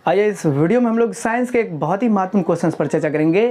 आइए इस वीडियो में हम लोग साइंस के एक बहुत ही महत्वपूर्ण क्वेश्चन पर चर्चा करेंगे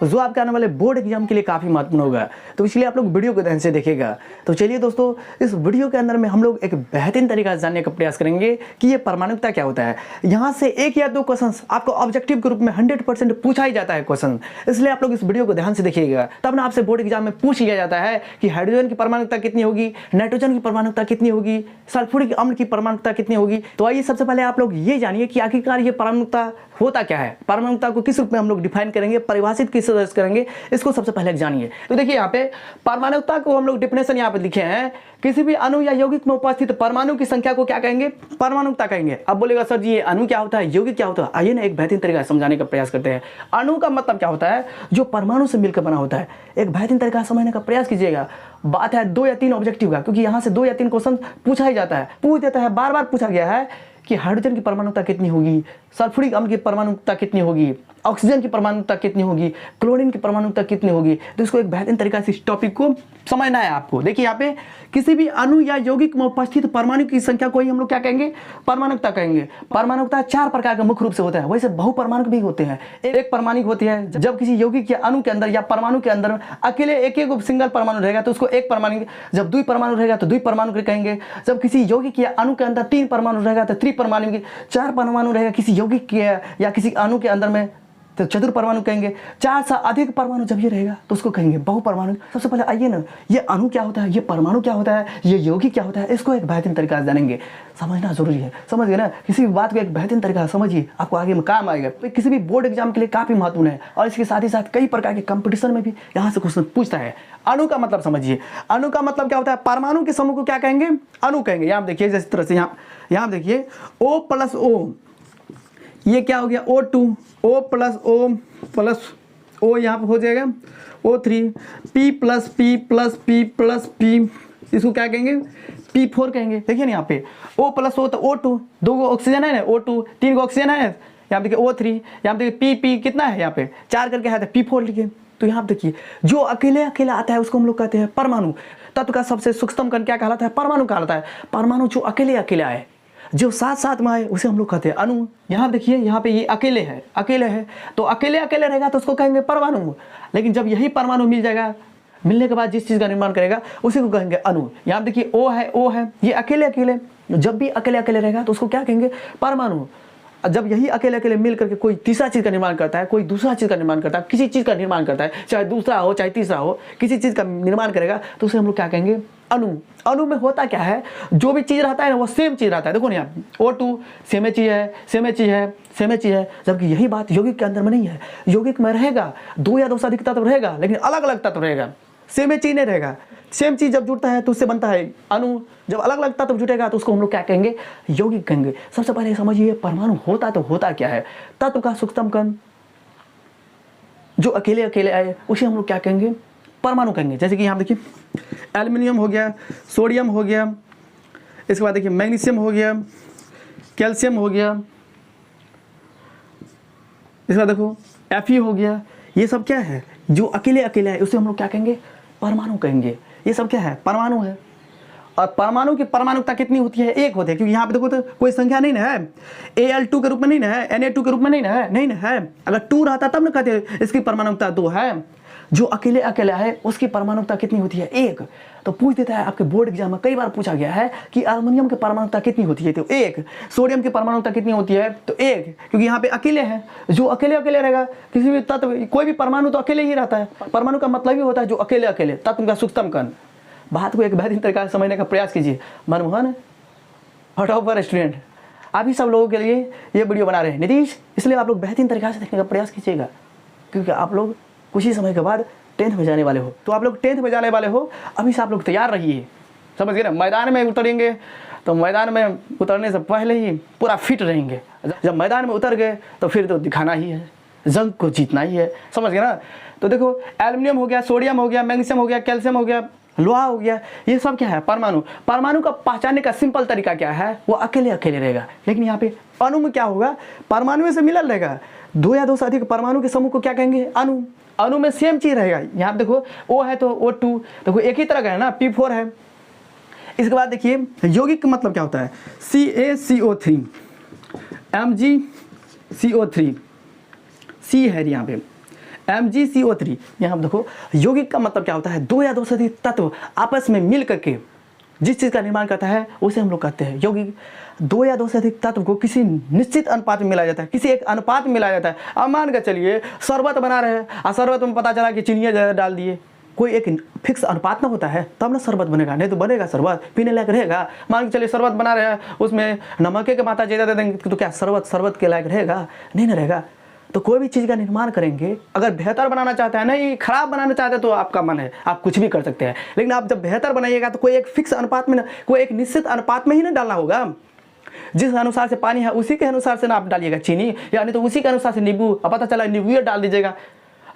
जो आपके आने वाले बोर्ड एग्जाम के लिए काफ़ी महत्वपूर्ण होगा। तो इसलिए आप लोग वीडियो को ध्यान से देखिएगा। तो चलिए दोस्तों, इस वीडियो के अंदर में हम लोग एक बेहतरीन तरीका से जानने का प्रयास करेंगे कि ये परमाणुकता क्या होता है। यहाँ से एक या दो क्वेश्चन आपको ऑब्जेक्टिव के रूप में 100% पूछा ही जाता है क्वेश्चन, इसलिए आप लोग इस वीडियो को ध्यान से देखिएगा। तब ना आपसे बोर्ड एग्जाम में पूछ लिया जाता है कि हाइड्रोजन की परमाणुकता कितनी होगी, नाइट्रोजन की परमाणुकता कितनी होगी, सल्फ्यूरिक अम्ल की परमाणुकता कितनी होगी। तो आइए सबसे पहले आप लोग ये जानिए कि आखिरकार ये परमाणुकता होता क्या है, परमाणुकता को किस रूप में हम लोग डिफाइन करेंगे, परिभाषित किस तरह से करेंगे, इसको सबसे पहले जानिए। तो देखिए यहाँ पे परमाणुकता को हम लोग डिफिनेशन यहाँ पे लिखे हैं, किसी भी अणु या यौगिक में उपस्थित परमाणु की संख्या को क्या कहेंगे, परमाणुकता कहेंगे। अब बोलेगा सर जी ये अणु क्या होता है, यौगिक क्या होता है। आइए ना एक बेहतरीन तरीका से समझाने का प्रयास करते हैं। अणु का मतलब क्या होता है, जो परमाणु से मिलकर बना होता है। एक बेहतरीन तरीका से समझने का प्रयास कीजिएगा। बात है 2 या 3 ऑब्जेक्टिव का, क्योंकि यहाँ से 2 या 3 क्वेश्चन पूछा ही जाता है, पूछ देता है, बार बार पूछा गया है कि हाइड्रोजन की परमाणुकता कितनी होगी, सल्फ्यूरिक अम्ल की परमाणुकता कितनी होगी, ऑक्सीजन की परमाणुकता कितनी होगी, क्लोरीन की परमाणुकता कितनी होगी। तो इसको एक बेहतरीन तरीका से इस टॉपिक को समझना है आपको। देखिए यहाँ पे किसी भी अणु या यौगिक में उपस्थित परमाणु की संख्या को ही हम लोग क्या कहेंगे, परमाणुकता कहेंगे। परमाणुकता 4 प्रकार का मुख्य रूप से होता है, वैसे बहुपरमाणुक भी होते हैं। एक परमाणुक होती है जब किसी यौगिक या अणु के अंदर या परमाणु के अंदर अकेले एक सिंगल परमाणु रहेगा तो उसको एक परमाणु, जब 2 परमाणु रहेगा तो 2 परमाणु कहेंगे। जब किसी यौगिक या अणु के अंदर 3 परमाणु रहेगा तो 3 परमाणु, 4 परमाणु रहेगा किसी यौगिक या किसी अणु के अंदर में तो चतुर परमाणु कहेंगे। 4 से अधिक परमाणु जब ये रहेगा तो उसको कहेंगे बहुपरमाणु। सबसे पहले आइए ना, ये अणु क्या होता है, ये परमाणु क्या होता है, ये यौगिक क्या होता है, इसको एक बेहतरीन तरीका से जानेंगे। समझना जरूरी है, समझ गए ना। किसी भी बात को एक बेहतरीन तरीका से समझिए, आपको आगे में काम आएगा। तो किसी भी बोर्ड एग्जाम के लिए काफी महत्वपूर्ण है और इसके साथ ही साथ कई प्रकार के कंपटीशन में भी यहाँ से क्वेश्चन पूछता है। अणु का मतलब समझिए, अणु का मतलब क्या होता है, परमाणु के समूह को क्या कहेंगे, अणु कहेंगे। यहाँ देखिए जिस तरह से यहाँ देखिए O+O, ये क्या हो गया O2, O+O+O, यहाँ पर हो जाएगा O3, P+P+P+P, इसको क्या कहेंगे, P4 कहेंगे। देखिए ना यहाँ पे O+O तो O2, 2 ऑक्सीजन है ना, O2, 3 ऑक्सीजन है, यहाँ देखिए O3, यहाँ देखिए P कितना है, यहाँ पे 4 करके है तो P4 लिखे। तो यहाँ देखिए जो अकेले अकेला आता है उसको हम लोग कहते हैं परमाणु। तत्व का सबसे सूक्ष्म कण क्या कहलाता है, परमाणु कहलाता है। परमाणु जो अकेले अकेले आए, जो साथ साथ में आए, उसे हम लोग कहते हैं अणु। यहाँ देखिए यहाँ पे ये अकेले है तो अकेले अकेले रहेगा तो उसको कहेंगे परमाणु। लेकिन जब यही परमाणु मिल जाएगा, मिलने के बाद जिस चीज़ का निर्माण करेगा उसी को कहेंगे अणु। यहाँ देखिए O है, ये अकेले अकेले, जब भी अकेले अकेले रहेगा तो उसको क्या कहेंगे, परमाणु। जब यही अकेले अकेले मिल करके कोई तीसरा चीज़ का निर्माण करता है, कोई दूसरा चीज़ का निर्माण करता है, किसी चीज़ का निर्माण करता है, चाहे दूसरा हो चाहे तीसरा हो, किसी चीज़ का निर्माण करेगा तो उसे हम लोग क्या कहेंगे, अणु। अणु में होता क्या है, जो भी चीज़ रहता है ना वो सेम चीज़ रहता है। देखो ना यहाँ O2 सेम चीज़ है, जबकि यही बात यौगिक के अंदर में नहीं है। यौगिक में रहेगा 2 या 2 से अधिक तत्व रहेगा, लेकिन अलग अलग तत्व रहेगा, सेम चीज़ नहीं रहेगा। सेम चीज़ जब जुड़ता है तो उससे बनता है अणु, जब अलग अलग तत्व जुटेगा तो उसको हम लोग क्या कहेंगे, यौगिक कहेंगे। सबसे पहले समझिए परमाणु होता तो होता क्या है, तत्व का सूक्ष्म कण जो अकेले अकेले आए उसे हम लोग क्या कहेंगे, परमाणु कहेंगे। जैसे कि यहाँ देखिए एल्युमिनियम हो गया, सोडियम हो गया, इसके बाद देखिए मैग्नीशियम हो गया, कैल्शियम हो गया, इसके बाद देखो Fe हो गया। ये सब क्या है, जो अकेले अकेले है उसे हम लोग क्या कहेंगे, परमाणु कहेंगे। ये सब क्या है, परमाणु है। और परमाणु की परमाणुकता कितनी होती है, 1 होती है, क्योंकि यहाँ पे देखो तो कोई संख्या नहीं ना है, Al2 के रूप में नहीं ना है, Na2 के रूप में नहीं ना है। अगर 2 रहता तब ना कहते इसकी परमाणुकता 2 है। जो अकेले अकेले है उसकी परमाणुकता कितनी होती है, 1। तो पूछ देता है आपके बोर्ड एग्जाम में, कई बार पूछा गया है कि अल्युमिनियम की परमाणुकता कितनी होती है, तो 1। सोडियम की परमाणुकता कितनी होती है, तो 1, क्योंकि यहाँ पे अकेले है। जो अकेले अकेले रहेगा, किसी भी तत्व, कोई भी परमाणु तो अकेले ही रहता है। परमाणु का मतलब ही होता है जो अकेले अकेले, तत्व का सूक्ष्म कण। बात को एक बेहतरीन तरीका से समझने का प्रयास कीजिए। मनमोहन फटाफट स्टूडेंट, आप ही सब लोगों के लिए ये वीडियो बना रहे हैं, नीतीश, इसलिए आप लोग बेहतरीन तरीका से देखने का प्रयास कीजिएगा, क्योंकि आप लोग कुछ ही समय के बाद 10th में जाने वाले हो। तो आप लोग 10th में जाने वाले हो, अभी से आप लोग तैयार रहिए, समझ गए ना। मैदान में उतरेंगे तो मैदान में उतरने से पहले ही पूरा फिट रहेंगे। जब मैदान में उतर गए तो फिर तो दिखाना ही है, जंग को जीतना ही है, समझ गए ना। तो देखो एल्युमिनियम हो गया, सोडियम हो गया, मैग्नीशियम हो गया, कैल्शियम हो गया, लोहा हो गया, ये सब क्या है, परमाणु। परमाणु का पहचानने का सिंपल तरीका क्या है, वो अकेले अकेले रहेगा। लेकिन यहाँ पे अणु में क्या होगा, परमाणु से मिलल रहेगा। 2 या 2 से अधिक परमाणु के समूह को क्या कहेंगे, अणु। अणु में सेम चीज रहेगा। यहाँ देखो O है तो O2, देखो एक ही तरह का है ना, P4 है। इसके बाद देखिए यौगिक का मतलब क्या होता है, CaCO3, MgCO3, सी है यहाँ पे MgCO3। यहाँ देखो यौगिक का मतलब क्या होता है, दो या दो से अधिक तत्व आपस में मिल करके जिस चीज़ का निर्माण करता है उसे हम लोग कहते हैं यौगिक। दो या दो से अधिक तत्व को किसी निश्चित अनुपात में मिलाया जाता है, किसी एक अनुपात में मिलाया जाता है। अब मान कर चलिए शरबत बना रहे हैं और शरबत में पता चला कि चीनी ज़्यादा डाल दिए, कोई एक फिक्स अनुपात ना होता है तब ना शरबत बनेगा, नहीं तो बनेगा शरबत पीने लायक रहेगा। मान के चलिए शरबत बना रहे हैं, उसमें नमक की मात्रा ज़्यादा दे देंगे तो क्या शरबत के लायक रहेगा? नहीं ना रहेगा। तो कोई भी चीज़ का निर्माण करेंगे, अगर बेहतर बनाना चाहते हैं, नहीं खराब बनाना चाहते हैं तो आपका मन है, आप कुछ भी कर सकते हैं। लेकिन आप जब बेहतर बनाइएगा तो कोई एक फिक्स अनुपात में ना, कोई एक निश्चित अनुपात में ही ना डालना होगा। जिस अनुसार से पानी है उसी के अनुसार से ना आप डालिएगा चीनी, यानी तो उसी के अनुसार से नींबू, अब पता चला नींबू डाल दीजिएगा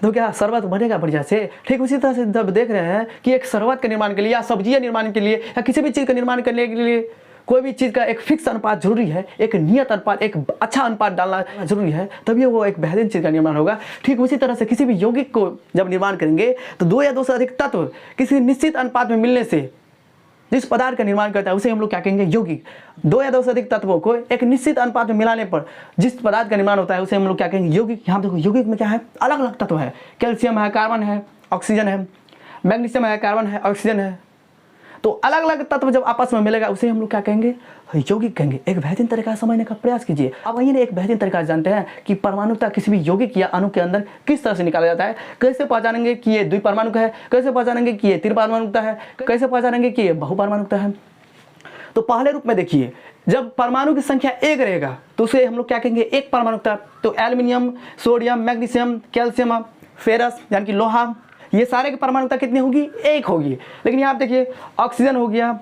तो क्या शरबत बनेगा बढ़िया से। ठीक उसी तरह से जब देख रहे हैं कि एक शरबत के निर्माण के लिए या सब्जियां निर्माण के लिए या किसी भी चीज़ का निर्माण करने के लिए कोई भी चीज़ का एक फिक्स अनुपात जरूरी है, एक नियत अनुपात, एक अच्छा अनुपात डालना जरूरी है, तभी वो एक बेहतरीन चीज़ का निर्माण होगा। ठीक उसी तरह से किसी भी यौगिक को जब निर्माण करेंगे तो दो या दो से अधिक तत्व किसी निश्चित अनुपात में मिलने से जिस पदार्थ का निर्माण करता है उसे हम लोग क्या कहेंगे, यौगिक। दो या दो से अधिक तत्वों को एक निश्चित अनुपात में मिलाने पर जिस पदार्थ का निर्माण होता है उसे हम लोग क्या कहेंगे, यौगिक। यहाँ देखो यौगिक में क्या है, अलग अलग तत्व है, कैल्शियम है, कार्बन है, ऑक्सीजन है, मैग्नीशियम है, कार्बन है, ऑक्सीजन है। तो अलग अलग तत्व जब आपस में मिलेगा उसे हम लोग क्या कहेंगे, यौगिक कहेंगे। एक बेहतरीन तरीका से समझने का प्रयास कीजिए। अब वही ने एक बेहतरीन तरीका जानते हैं कि परमाणुता किसी भी यौगिक या अणु के अंदर किस तरह से निकाला जाता है। कैसे पहचानेंगे कि ये द्विपरमाणुक है, कैसे पहचानेंगे कि ये त्रिपरमाणुकता है, कैसे पहचानेंगे कि ये बहुपरमाणुकता है। तो पहले रूप में देखिए, जब परमाणु की संख्या एक रहेगा तो उसे हम लोग क्या कहेंगे, एक परमाणुकता। तो aluminium, sodium, magnesium, calcium, ferrous यानी कि लोहा, ये सारे की परमाणुकता कितनी होगी, एक होगी। लेकिन यहाँ आप देखिए ऑक्सीजन हो गया,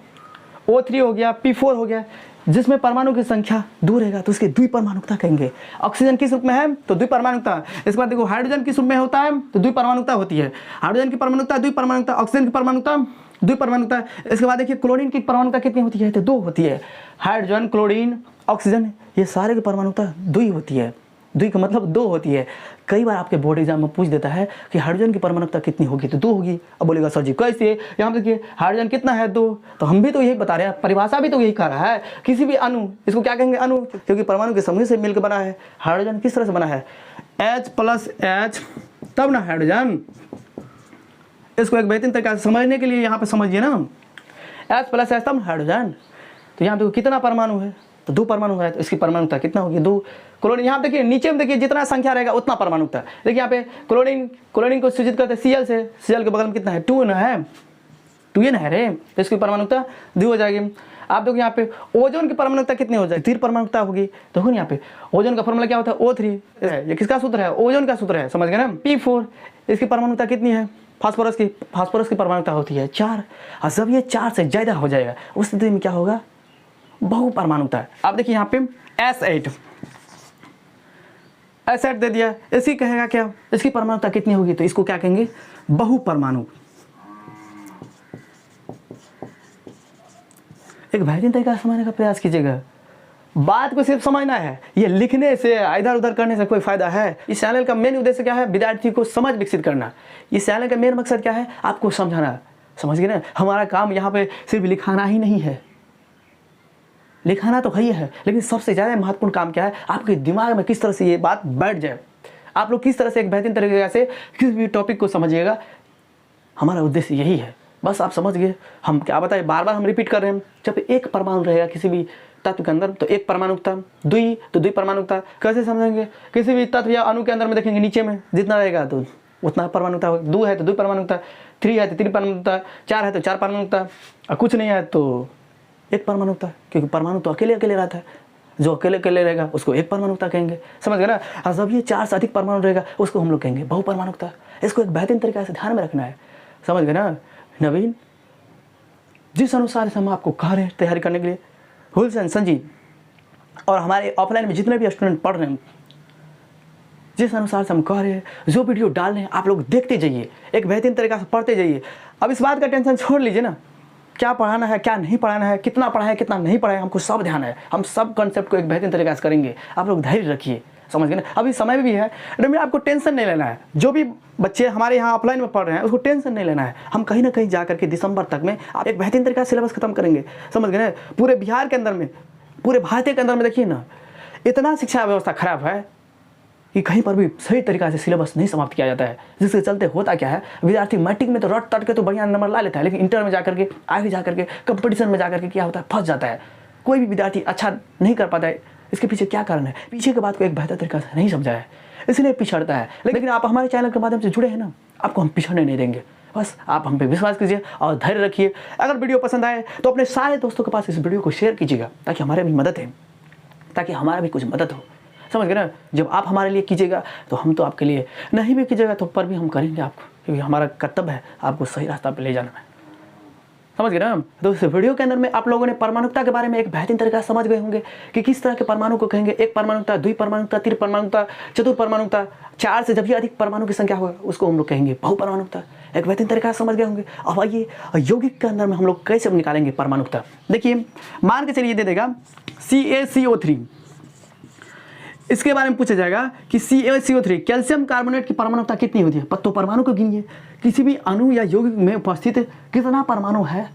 O3 हो गया, P4 हो गया, जिसमें परमाणु की संख्या दो रहेगा तो उसके द्विपरमाणुकता कहेंगे। ऑक्सीजन किस रूप में है तो द्विपरमाणुकता। इसके बाद देखो हाइड्रोजन किस रूप में होता है तो द्विपरमाणुकता होती है। हाइड्रोजन की परमाणुकता द्विपरमाणुकता, ऑक्सीजन की परमाणुकता द्विपरमाणुकता। इसके बाद देखिए क्लोरीन की परमाणुकता कितनी होती है तो दो होती है। हाइड्रोजन, क्लोरीन, ऑक्सीजन ये सारे की परमाणुकता दो ही होती है। द्वि का मतलब दो होती है। कई बार आपके बोर्ड एग्जाम में पूछ देता है कि हाइड्रोजन की परमाणुकता कितनी होगी तो दो होगी। अब बोलेगा सर जी कैसे, यहाँ देखिए हाइड्रोजन कितना है दो, तो हम भी तो यही बता रहे हैं, परिभाषा भी तो यही कह रहा है। किसी भी अणु, इसको क्या कहेंगे अणु, क्योंकि परमाणु के समूह से मिलकर बना है। हाइड्रोजन किस तरह से बना है, H+H तब ना हाइड्रोजन। इसको एक बेहतरीन तरीके से समझने के लिए यहाँ पे समझिए ना, H+H तब हाइड्रोजन। तो यहाँ देखो कितना परमाणु है तो दो परमाणु है, तो इसकी परमाणुकता कितना होगी, दो। क्लोरीन यहाँ देखिए नीचे में देखिए जितना संख्या रहेगा उतना परमाणुकता। देखिए यहाँ पे क्लोरीन को सूचित करते हैं Cl से, Cl के बगल में कितना है 2 न है, 2 न है रे, तो इसकी परमाणुकता 2 हो जाएगी। आप देखो यहाँ पे ओजोन की परमाणुकता कितनी हो जाएगी, 3 परमाणुकता होगी। देखो यहाँ पे ओजोन का फॉर्मूला क्या होता है O3, ये किसका सूत्र है, ओजोन का सूत्र है, समझ गए ना। P4 इसकी परमाणुकता कितनी है, फास्फोरस की परमाणुकता होती है 4। और जब ये 4 से ज़्यादा हो जाएगा उस स्थिति में क्या होगा, बहुपरमाणुकता है। आप देखिए यहाँ पे S8 दे दिया, इसकी कहेगा क्या, इसकी परमाणुकता कितनी होगी तो इसको क्या कहेंगे, बहुपरमाणु। एक बेहतरीन तरीका से समझने का प्रयास कीजिएगा। बात को सिर्फ समझना है, ये लिखने से इधर उधर करने से कोई फायदा है। इस चैनल का मेन उद्देश्य क्या है, विद्यार्थी को समझ विकसित करना। इस चैनल का मेन मकसद क्या है, आपको समझाना, समझ गए ना। हमारा काम यहाँ पे सिर्फ लिखाना ही नहीं है, लिखाना तो है, लेकिन सबसे ज़्यादा महत्वपूर्ण काम क्या है, आपके दिमाग में किस तरह से ये बात बैठ जाए, आप लोग किस तरह से एक बेहतरीन तरीके से किसी भी टॉपिक को समझिएगा। हमारा उद्देश्य यही है, बस आप समझ गए। हम क्या बताए, बार बार हम रिपीट कर रहे हैं। जब एक परमाणु रहेगा किसी भी तत्व के अंदर तो एक परमाणुकता, दुई तो द्विपरमाणुकता। कैसे समझेंगे, किसी भी तत्व या अणु के अंदर में देखेंगे नीचे में जितना रहेगा तो उतना परमाणुकता होगी। 2 है तो द्विपरमाणुकता, 3 है तो त्रिपरमाणुकता, 4 है तो 4 परमाणुकता, और कुछ नहीं है तो एक परमाणुकता, क्योंकि परमाणु तो अकेले अकेले रहता है। जो अकेले अकेले रहेगा उसको एक परमाणुकता कहेंगे, समझ गए ना। और जब ये 4 से अधिक परमाणु रहेगा उसको हम लोग कहेंगे बहुपरमाणुकता। इसको एक बेहतरीन तरीके से ध्यान में रखना है, समझ गए ना नवीन। जिस अनुसार से हम आपको कह रहे हैं तैयारी करने के लिए, हुलसन, संजीव और हमारे ऑफलाइन में जितने भी स्टूडेंट पढ़ रहे हैं, जिस अनुसार से हम कह रहे हैं, जो वीडियो डाल रहे हैं आप लोग देखते जाइए, एक बेहतरीन तरीके से पढ़ते जाइए। अब इस बात का टेंशन छोड़ लीजिए ना, क्या पढ़ाना है क्या नहीं पढ़ाना है, कितना पढ़ा है कितना नहीं पढ़ा है, हमको सब ध्यान है। हम सब कॉन्सेप्ट को एक बेहतरीन तरीके से करेंगे, आप लोग धैर्य रखिए, समझ गए ना। अभी समय भी है, लेकिन आपको टेंशन नहीं लेना है। जो भी बच्चे हमारे यहाँ ऑफलाइन में पढ़ रहे हैं उसको टेंशन नहीं लेना है। हम कहीं ना कहीं जा करके दिसंबर तक में आप एक बेहतरीन तरीके से सिलेबस खत्म करेंगे, समझ गए ना। पूरे बिहार के अंदर में, पूरे भारत के अंदर में देखिए ना, इतना शिक्षा व्यवस्था खराब है कि कहीं पर भी सही तरीक़ा से सिलेबस नहीं समाप्त किया जाता है, जिसके चलते होता क्या है, विद्यार्थी मैट्रिक में तो रट तट के तो बढ़िया नंबर ला लेता है, लेकिन इंटर में जाकर के, आगे जाकर के, कंपटीशन में जाकर के क्या होता है, फंस जाता है। कोई भी विद्यार्थी अच्छा नहीं कर पाता है। इसके पीछे क्या कारण है? पीछे के बात को एक बेहतर तरीक़ा से नहीं समझा है, इसलिए पिछड़ता है। लेकिन आप हमारे चैनल के माध्यम से जुड़े हैं ना, आपको हम पिछड़ने नहीं देंगे। बस आप हम पे विश्वास कीजिए और धैर्य रखिए। अगर वीडियो पसंद आए तो अपने सारे दोस्तों के पास इस वीडियो को शेयर कीजिएगा, ताकि हमारे भी मदद है, ताकि हमारा भी कुछ मदद हो। समझ गए ना? जब आप हमारे लिए कीजिएगा तो हम तो आपके लिए, नहीं भी कीजिएगा तो पर भी हम करेंगे आपको, क्योंकि हमारा कर्तव्य है आपको सही रास्ता पर ले जाना है। समझ गए ना? तो इस वीडियो के अंदर में आप लोगों ने परमाणुकता के बारे में एक बेहतरीन तरीका समझ गए होंगे कि किस तरह के परमाणु को कहेंगे। एक परमाणुकता, द्विपरमाणुकता, त्रिपरमाणुकता, चतुर्परमाणुकता। 4 से जब भी अधिक परमाणु की संख्या होगा उसको हम लोग कहेंगे बहुपरमाणुकता। एक बेहतरीन तरीका समझ गए होंगे। अब आइए यौगिक के अंदर में हम लोग कैसे निकालेंगे परमाणुकता। देखिए, मान के चलिए दे देगा CaCO3, इसके बारे में पूछा जाएगा कि CaCO3 कैल्शियम कार्बोनेट की परमाणुकता कितनी होती है। तो परमाणु को गिनिए, किसी भी अणु या यौगिक में उपस्थित कितना परमाणु है,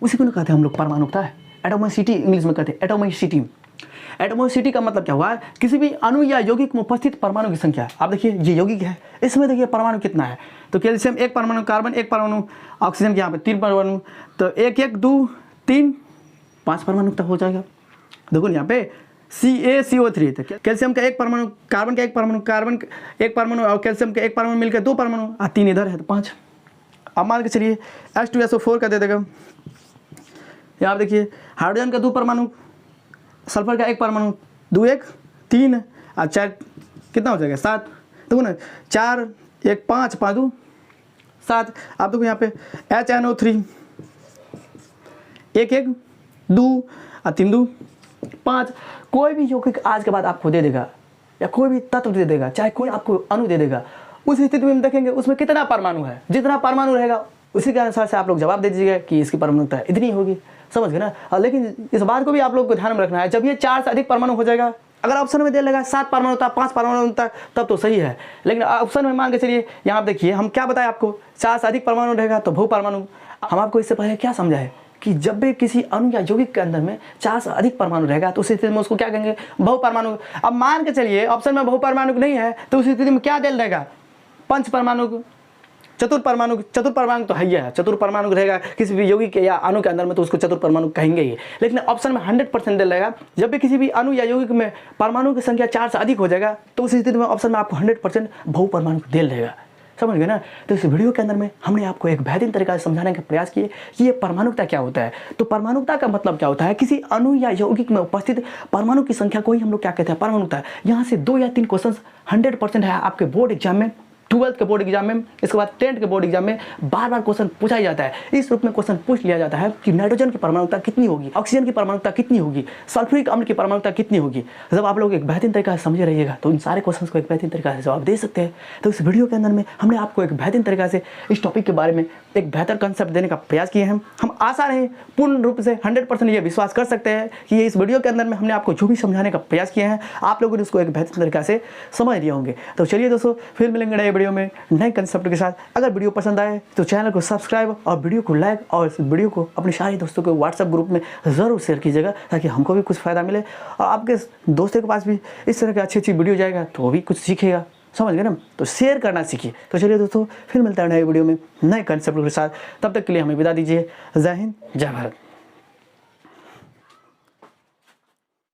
उसी को कहते हैं हम लोग परमाणुकता है। एटोमिसिटी इंग्लिश में कहते हैं, एटोमिसिटी। एटोमिसिटी का मतलब क्या हुआ? किसी भी अणु या यौगिक में उपस्थित परमाणु की संख्या। आप देखिए ये यौगिक है, इसमें देखिए परमाणु कितना है। तो कैल्शियम 1 परमाणु, कार्बन 1 परमाणु, ऑक्सीजन के यहाँ पे 3 परमाणु, तो 1 1 2 3 5 परमाणुकता हो जाएगा। देखो यहाँ पे CaCO3, तो कैल्शियम का 1 परमाणु, कार्बन का 1 परमाणु, कार्बन 1 परमाणु और कैल्शियम का 1 परमाणु मिलकर 2 परमाणु, 3 इधर है तो 5। अब मान के चलिए H2SO4 का दे देगा। यहाँ देखिए हाइड्रोजन का 2 परमाणु, सल्फर का 1 परमाणु, 2 1 3 और 4 कितना हो जाएगा 7। देखो ना 4 1 5 5 2 7। आप देखो यहाँ पे HNO3 1 1 2 और 3 2 5। कोई भी यौगिक आज के बाद आपको दे देगा या कोई भी तत्व दे देगा, चाहे कोई आपको अणु दे देगा, उस स्थिति में हम देखेंगे उसमें कितना परमाणु है। जितना परमाणु रहेगा उसी के अनुसार से आप लोग जवाब दे दीजिएगा कि इसकी परमाणुकता इतनी होगी। समझ गए ना? लेकिन इस बात को भी आप लोग को ध्यान में रखना है, जब ये 4 से अधिक परमाणु हो जाएगा, अगर ऑप्शन में दे लगा 7 परमाणुता, 5 परमाणुता, तब तो सही है। लेकिन ऑप्शन में मान के चलिए यहाँ देखिए हम क्या बताएं आपको, 4 से अधिक परमाणु रहेगा तो बहुपरमाणु। हम आपको इससे पहले क्या समझाए कि जब भी किसी अणु या यौगिक के अंदर में 4 से अधिक परमाणु रहेगा तो उस स्थिति में उसको क्या कहेंगे, बहुपरमाणु। अब मान के चलिए ऑप्शन में बहुपरमाणु नहीं है तो उस स्थिति में क्या दे रहेगा, पंचपरमाणु, चतुर्परमाणु। चतुर्परमाणु तो है ही है, चतुर्परमाणु रहेगा किसी भी यौगिक या अणु के अंदर में तो उसको चतुर्परमाणु कहेंगे ही। लेकिन ऑप्शन में 100% दे रहेगा, जब भी किसी भी अणु या यौगिक में परमाणु की संख्या 4 से अधिक हो जाएगा तो उस स्थिति में ऑप्शन में आपको 100% बहुपरमाणु दे रहेगा। समझ गए ना? तो इस वीडियो के अंदर में हमने आपको एक बेहतरीन तरीका से समझाने का प्रयास किए कि ये परमाणुकता क्या होता है। तो परमाणुकता का मतलब क्या होता है, किसी अणु या यौगिक में उपस्थित परमाणु की संख्या को ही हम लोग क्या कहते हैं, परमाणुकता। यहाँ से 2 या 3 क्वेश्चन 100% है आपके बोर्ड एग्जाम में, 12th के बोर्ड एग्जाम में, इसके बाद 10th के बोर्ड एग्जाम में बार बार क्वेश्चन पूछा ही जाता है। इस रूप में क्वेश्चन पूछ लिया जाता है कि नाइट्रोजन की परमाणुकता कितनी होगी, ऑक्सीजन की परमाणुकता कितनी होगी, सल्फ्यूरिक अम्ल की परमाणुकता कितनी होगी। जब आप लोग एक बेहतरीन तरीका से समझे रहिएगा तो इन सारे क्वेश्चन को एक बेहतरीन तरीका से जवाब दे सकते हैं। तो इस वीडियो के अंदर में हमने आपको एक बेहतरीन तरीका से इस टॉपिक के बारे में एक बेहतर कंसेप्ट देने का प्रयास किए हैं। हम आशा रहे पूर्ण रूप से 100% ये विश्वास कर सकते हैं कि ये इस वीडियो के अंदर में हमने आपको जो भी समझाने का प्रयास किया है आप लोगों ने उसको एक बेहतरीन तरीका से समझ लिया होंगे। तो चलिए दोस्तों, फिर मिलेंगे नए वीडियो में नए कंसेप्ट के साथ। अगर वीडियो पसंद आए तो चैनल को सब्सक्राइब और वीडियो को लाइक और इस वीडियो को अपने सारे दोस्तों के व्हाट्सएप ग्रुप में ज़रूर शेयर कीजिएगा, ताकि हमको भी कुछ फ़ायदा मिले और आपके दोस्तों के पास भी इस तरह की अच्छी वीडियो जाएगा तो वो भी कुछ सीखेगा। समझ गए ना? तो शेयर करना सीखिए। तो चलिए दोस्तों, फिर मिलता है नए वीडियो में नए कंसेप्ट के साथ। तब तक के लिए हमें विदा दीजिए। जय हिंद, जय भारत।